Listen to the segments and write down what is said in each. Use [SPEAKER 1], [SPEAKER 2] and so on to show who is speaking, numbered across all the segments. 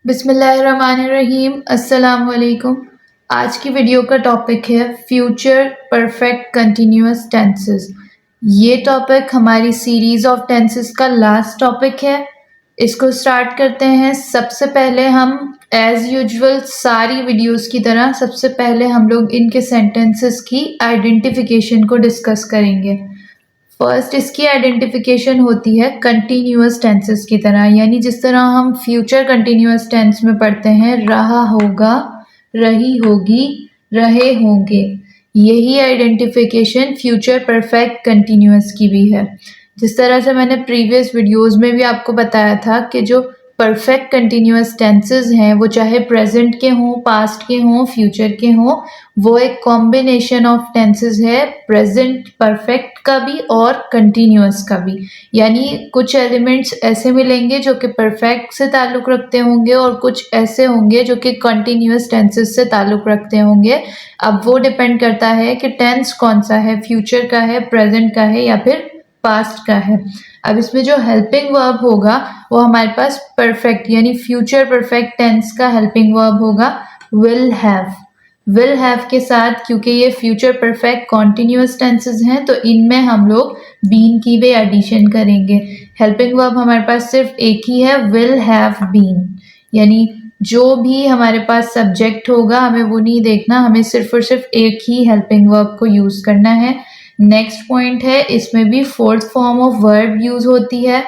[SPEAKER 1] बिस्मिल्लाहिर्रहमानिर्रहीम। अस्सलाम वालेकुम। आज की वीडियो का टॉपिक है फ्यूचर परफेक्ट कंटिन्यूअस टेंसेस। ये टॉपिक हमारी सीरीज़ ऑफ टेंसेस का लास्ट टॉपिक है। इसको स्टार्ट करते हैं। सबसे पहले हम एज़ यूजुअल सारी वीडियोस की तरह सबसे पहले हम लोग इनके सेंटेंसेस की आइडेंटिफिकेशन को डिस्कस करेंगे। फर्स्ट इसकी आइडेंटिफिकेशन होती है कंटिन्यूअस टेंसेस की तरह, यानी जिस तरह हम फ्यूचर कंटिन्यूअस टेंस में पढ़ते हैं रहा होगा, रही होगी, रहे होंगे। यही आइडेंटिफिकेशन फ्यूचर परफेक्ट कंटिन्यूअस की भी है। जिस तरह से मैंने प्रीवियस वीडियोस में भी आपको बताया था कि जो परफेक्ट कंटिन्यूअस टेंसेस हैं वो चाहे प्रेजेंट के हों, पास्ट के हों, फ्यूचर के हों, वो एक कॉम्बिनेशन ऑफ टेंसेस है, प्रेजेंट परफेक्ट का भी और कंटिन्यूअस का भी। यानी कुछ एलिमेंट्स ऐसे मिलेंगे जो कि परफेक्ट से ताल्लुक़ रखते होंगे और कुछ ऐसे होंगे जो कि कंटिन्यूअस टेंसेस से ताल्लुक़ रखते होंगे। अब वो डिपेंड करता है कि टेंस कौन सा है, फ्यूचर का है, प्रेजेंट का है या फिर पास्ट का है। अब इसमें जो हेल्पिंग वर्ब होगा वो हमारे पास परफेक्ट यानी फ्यूचर परफेक्ट टेंस का हेल्पिंग वर्ब होगा विल हैव। विल हैव के साथ, क्योंकि ये फ्यूचर परफेक्ट कॉन्टिन्यूअस टेंसेस हैं, तो इनमें हम लोग बीन की भी एडिशन करेंगे। हेल्पिंग वर्ब हमारे पास सिर्फ एक ही है, विल हैव बीन। यानी जो भी हमारे पास सब्जेक्ट होगा हमें वो नहीं देखना, हमें सिर्फ और सिर्फ एक ही हेल्पिंग वर्ब को यूज़ करना है। नेक्स्ट पॉइंट है, इसमें भी fourth form of verb use होती है।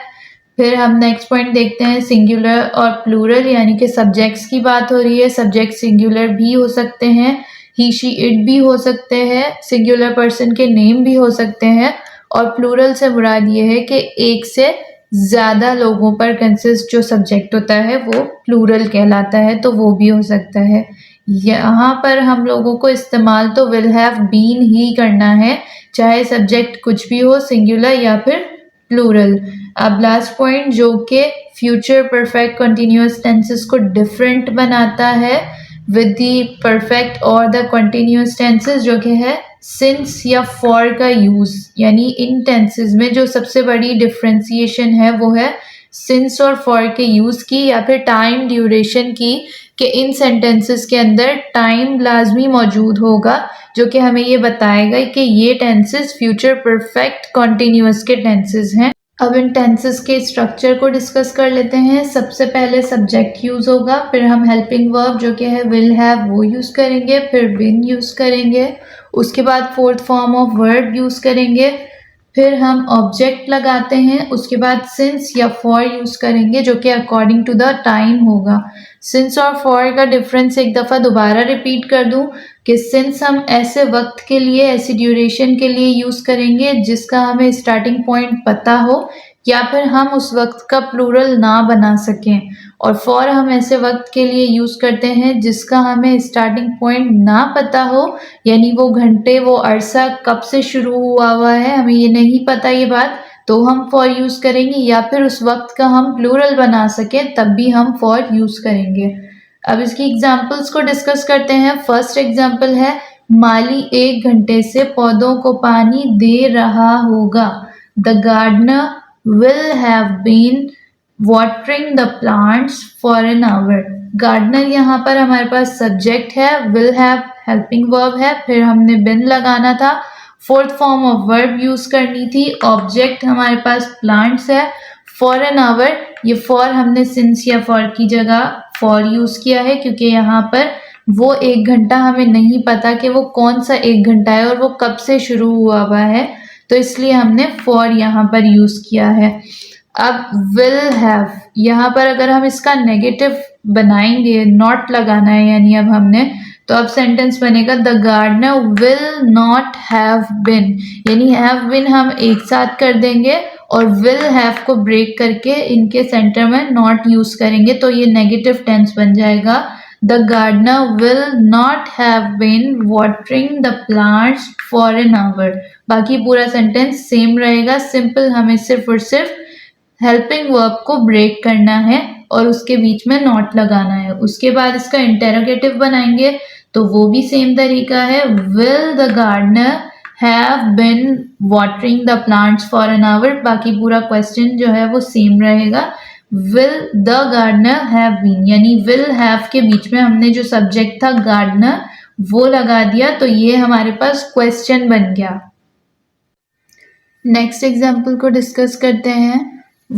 [SPEAKER 1] फिर हम नेक्स्ट पॉइंट देखते हैं सिंगुलर और प्लूरल, यानी कि सब्जेक्ट्स की बात हो रही है। सब्जेक्ट सिंगुलर भी हो सकते हैं, ही शी इट भी हो सकते हैं, सिंगुलर पर्सन के नेम भी हो सकते हैं। और प्लूरल से मुराद ये है कि एक से ज़्यादा लोगों पर कंसिस्ट जो सब्जेक्ट होता है वो प्लूरल कहलाता है, तो वो भी हो सकता है। यहाँ पर हम लोगों को इस्तेमाल तो विल हैव बीन ही करना है, चाहे सब्जेक्ट कुछ भी हो, सिंगुलर या फिर प्लूरल। अब लास्ट पॉइंट जो कि फ्यूचर परफेक्ट कंटिन्यूअस टेंसेस को डिफरेंट बनाता है विद द परफेक्ट और द कंटिन्यूअस टेंसेस, जो कि है सिंस या फॉर का यूज़। यानी इन टेंसेस में जो सबसे बड़ी डिफ्रेंसिएशन है वो है सिंस और फॉर के यूज़ की या फिर टाइम ड्यूरेशन की, कि इन सेंटेंसेस के अंदर टाइम लाजमी मौजूद होगा जो कि हमें ये बताएगा कि ये टेंसेस फ्यूचर परफेक्ट कॉन्टिन्यूअस के टेंसेस हैं। अब इन टेंसेस के स्ट्रक्चर को डिस्कस कर लेते हैं। सबसे पहले सब्जेक्ट यूज़ होगा, फिर हम हेल्पिंग वर्ब जो कि है विल हैव वो यूज़ करेंगे, फिर बिन यूज़ करेंगे, उसके बाद fourth form of verb use करेंगे, फिर हम ऑब्जेक्ट लगाते हैं, उसके बाद सिंस या फॉर यूज़ करेंगे जो कि अकॉर्डिंग टू द टाइम होगा। सिंस और फॉर का डिफरेंस एक दफ़ा दोबारा रिपीट कर दूं कि सिंस हम ऐसे वक्त के लिए, ऐसी ड्यूरेशन के लिए यूज़ करेंगे जिसका हमें स्टार्टिंग पॉइंट पता हो या फिर हम उस वक्त का प्लूरल ना बना सकें, और फॉर हम ऐसे वक्त के लिए यूज़ करते हैं जिसका हमें स्टार्टिंग पॉइंट ना पता हो, यानी वो घंटे, वो अरसा कब से शुरू हुआ है हमें ये नहीं पता ये बात, तो हम फॉर यूज़ करेंगे, या फिर उस वक्त का हम प्लूरल बना सकें तब भी हम फॉर यूज़ करेंगे। अब इसकी एग्जाम्पल्स को डिस्कस करते हैं। फर्स्ट एग्जाम्पल है माली 1 घंटे से पौधों को पानी दे रहा होगा। The gardener will have been watering the plants for an hour। Gardener यहाँ पर हमारे पास सब्जेक्ट है, will have हेल्पिंग वर्ब है, फिर हमने been लगाना था, fourth form of verb use करनी थी, ऑब्जेक्ट हमारे पास प्लांट्स है, फॉर एन आवर ये फॉर हमने सिंस या फॉर की जगह फॉर यूज किया है क्योंकि यहाँ पर वो 1 घंटा हमें नहीं पता कि वो कौन सा 1 घंटा है और वो कब से शुरू हुआ है, तो इसलिए हमने फॉर यहाँ पर यूज़ किया है। अब विल हैव, यहाँ पर अगर हम इसका नेगेटिव बनाएंगे, नॉट लगाना है यानी अब हमने, तो अब सेंटेंस बनेगा the gardener will not have been, यानी हैव बिन हम एक साथ कर देंगे और विल हैव को ब्रेक करके इनके सेंटर में नॉट यूज़ करेंगे, तो ये नेगेटिव टेंस बन जाएगा। The gardener will not have been watering the plants for an hour। बाकी पूरा सेंटेंस सेम रहेगा, सिंपल हमें सिर्फ और सिर्फ हेल्पिंग वर्ब को ब्रेक करना है और उसके बीच में नॉट लगाना है। उसके बाद इसका इंटेरोगेटिव बनाएंगे तो वो भी सेम तरीका है, will the gardener have been watering the plants for an hour। बाकी पूरा क्वेश्चन जो है वो सेम रहेगा, will the gardener have been, यानी विल हैव के बीच में हमने जो सब्जेक्ट था गार्डनर वो लगा दिया, तो ये हमारे पास क्वेश्चन बन गया। नेक्स्ट एग्जाम्पल को डिस्कस करते हैं।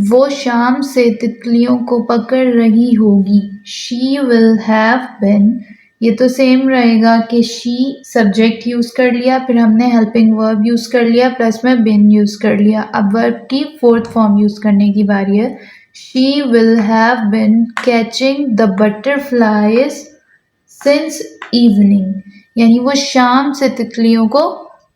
[SPEAKER 1] वो शाम से तितलियों को पकड़ रही होगी, शी विल हैव बिन। ये तो सेम रहेगा कि शी सब्जेक्ट यूज कर लिया, फिर हमने हेल्पिंग वर्ब यूज कर लिया, प्लस में बिन यूज कर लिया। अब वर्ब की फोर्थ फॉर्म यूज करने की बारी है। She will have been catching the butterflies since evening, यानी वो शाम से तितलियों को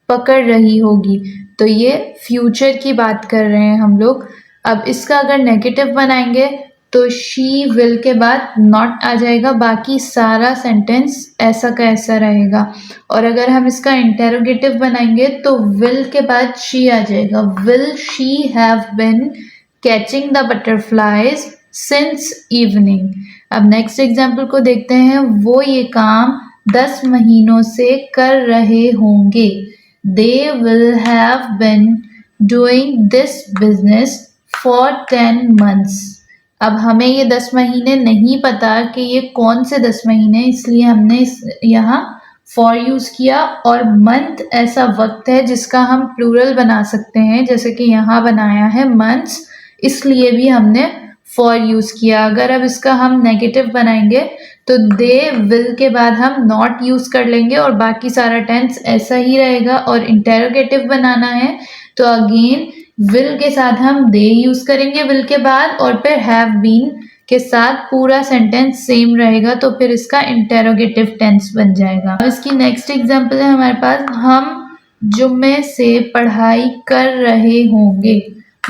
[SPEAKER 1] पकड़ रही होगी। तो ये फ्यूचर की बात कर रहे हैं हम लोग। अब इसका अगर नेगेटिव बनाएंगे तो शी विल के बाद नॉट आ जाएगा, बाकी सारा सेंटेंस ऐसा का ऐसा रहेगा। और अगर हम इसका इंटेरोगेटिव बनाएंगे तो विल के बाद शी आ जाएगा। Will she have been catching the butterflies since evening. अब नेक्स्ट एग्जाम्पल को देखते हैं। वो ये काम 10 महीनों से कर रहे होंगे, they will have been doing this business for 10 months। अब हमें ये 10 महीने नहीं पता कि ये कौन से 10 महीने, इसलिए हमने यहाँ फॉर यूज किया। और मंथ ऐसा वक्त है जिसका हम प्लूरल बना सकते हैं, जैसे कि यहाँ बनाया है मंथ्स, इसलिए भी हमने फॉर यूज किया। अगर अब इसका हम नेगेटिव बनाएंगे तो दे विल के बाद हम नॉट यूज कर लेंगे और बाकी सारा टेंस ऐसा ही रहेगा। और इंटेरोगेटिव बनाना है तो अगेन विल के साथ हम दे यूज करेंगे विल के बाद, और फिर हैव बीन के साथ पूरा सेंटेंस सेम रहेगा, तो फिर इसका इंटेरोगेटिव टेंस बन जाएगा। अब इसकी नेक्स्ट एग्जांपल है हमारे पास। हम जुम्मे से पढ़ाई कर रहे होंगे,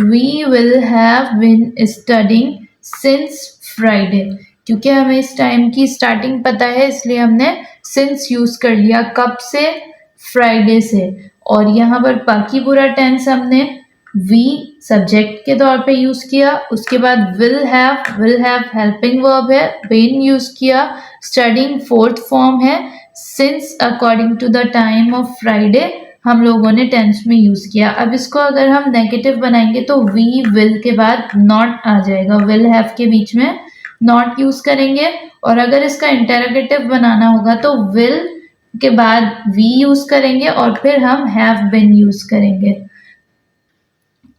[SPEAKER 1] we will have been studying since Friday. क्योंकि हमें इस टाइम की स्टार्टिंग पता है इसलिए हमने सिंस यूज कर लिया। कब से? फ्राइडे से। और यहाँ पर बाकी पूरा टेंस हमने वी सब्जेक्ट के तौर पे यूज किया, उसके बाद विल हैव हेल्पिंग वर्ब है, बीन यूज किया, स्टडिंग फोर्थ फॉर्म है, since according to the time of Friday हम लोगों ने टेंस में यूज किया। अब इसको अगर हम नेगेटिव बनाएंगे तो वी विल के बाद नॉट आ जाएगा, विल हैव के बीच में नॉट यूज करेंगे। और अगर इसका इंटेरोगेटिव बनाना होगा तो विल के बाद वी यूज करेंगे और फिर हम हैव बिन यूज करेंगे।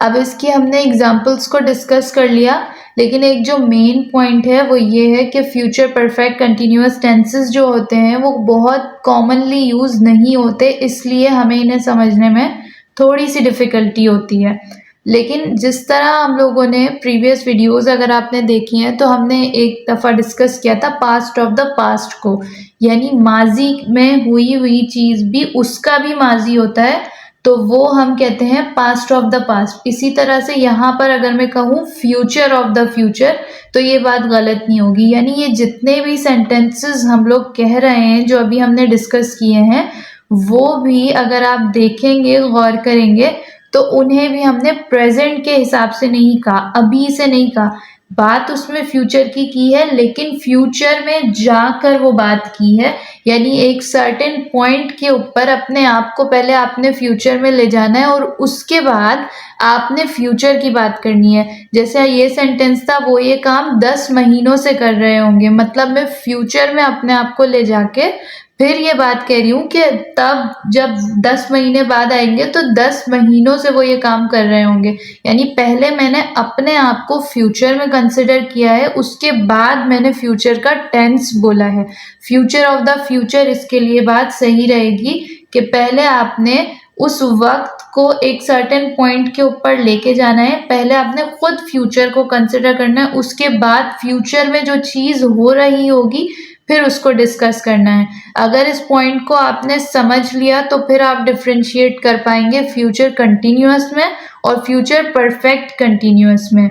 [SPEAKER 1] अब इसकी हमने एग्जाम्पल्स को डिस्कस कर लिया, लेकिन एक जो मेन पॉइंट है वो ये है कि फ्यूचर परफेक्ट कंटिन्यूअस टेंसेस जो होते हैं वो बहुत कॉमनली यूज नहीं होते, इसलिए हमें इन्हें समझने में थोड़ी सी डिफ़िकल्टी होती है। लेकिन जिस तरह हम लोगों ने प्रीवियस वीडियोस अगर आपने देखी हैं तो हमने एक दफ़ा डिस्कस किया था पास्ट ऑफ द पास्ट को, यानी माजी में हुई चीज़ भी उसका भी माजी होता है, तो वो हम कहते हैं पास्ट ऑफ द पास्ट। इसी तरह से यहाँ पर अगर मैं कहूँ फ्यूचर ऑफ द फ्यूचर तो ये बात गलत नहीं होगी। यानी ये जितने भी सेंटेंसेस हम लोग कह रहे हैं जो अभी हमने डिस्कस किए हैं वो भी अगर आप देखेंगे गौर करेंगे तो उन्हें भी हमने प्रेजेंट के हिसाब से नहीं कहा, अभी से नहीं कहा। बात उसमें फ्यूचर की है लेकिन फ्यूचर में जाकर वो बात की है, यानी एक सर्टेन पॉइंट के ऊपर अपने आप को पहले आपने फ्यूचर में ले जाना है और उसके बाद आपने फ्यूचर की बात करनी है। जैसे ये सेंटेंस था, वो ये काम 10 महीनों से कर रहे होंगे, मतलब मैं फ्यूचर में अपने आप को ले जाके फिर ये बात कह रही हूँ कि तब जब 10 महीने बाद आएंगे तो 10 महीनों से वो ये काम कर रहे होंगे। यानी पहले मैंने अपने आप को फ्यूचर में कंसिडर किया है, उसके बाद मैंने फ्यूचर का टेंस बोला है। फ्यूचर ऑफ द फ्यूचर, इसके लिए बात सही रहेगी कि पहले आपने उस वक्त को एक सर्टेन पॉइंट के ऊपर लेके जाना है, पहले आपने खुद फ्यूचर को कंसिडर करना है, उसके बाद फ्यूचर में जो चीज़ हो रही होगी फिर उसको डिस्कस करना है। अगर इस पॉइंट को आपने समझ लिया तो फिर आप डिफ्रेंशिएट कर पाएंगे फ्यूचर कंटिन्यूअस में और फ्यूचर परफेक्ट कंटिन्यूअस में।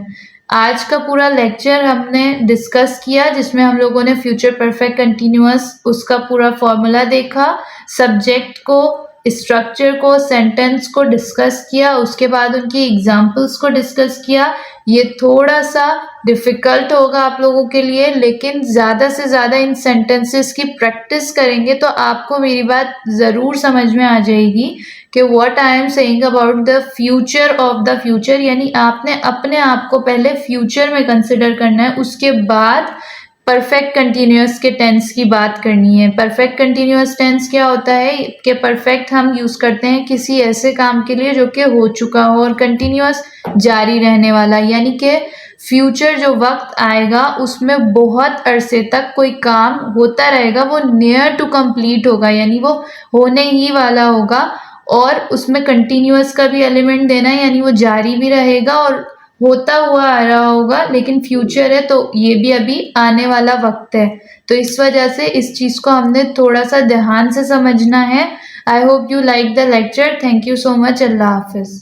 [SPEAKER 1] आज का पूरा लेक्चर हमने डिस्कस किया जिसमें हम लोगों ने फ्यूचर परफेक्ट कंटिन्यूअस उसका पूरा फॉर्मूला देखा, सब्जेक्ट को, स्ट्रक्चर को, सेंटेंस को डिस्कस किया, उसके बाद उनकी एग्जाम्पल्स को डिस्कस किया, ये थोड़ा सा डिफ़िकल्ट होगा आप लोगों के लिए, लेकिन ज़्यादा से ज़्यादा इन सेंटेंसेस की प्रैक्टिस करेंगे तो आपको मेरी बात ज़रूर समझ में आ जाएगी कि what I am saying about the future of the future, यानी आपने अपने आप को पहले फ्यूचर में कंसिडर करना है, उसके बाद परफेक्ट कंटिन्यूअस के टेंस की बात करनी है। परफेक्ट कंटिन्यूअस टेंस क्या होता है कि परफेक्ट हम यूज़ करते हैं किसी ऐसे काम के लिए जो कि हो चुका हो, और कंटिन्यूअस जारी रहने वाला, यानी कि फ्यूचर जो वक्त आएगा उसमें बहुत अरसे तक कोई काम होता रहेगा, वो नियर टू कंप्लीट होगा, यानी वो होने ही वाला होगा, और उसमें कंटिन्यूअस का भी एलिमेंट देना है, यानी वो जारी भी रहेगा और होता हुआ आ रहा होगा, लेकिन फ्यूचर है तो ये भी अभी आने वाला वक्त है। तो इस वजह से इस चीज़ को हमने थोड़ा सा ध्यान से समझना है। I hope you like the lecture. Thank you so much. अल्लाह हाफिज़।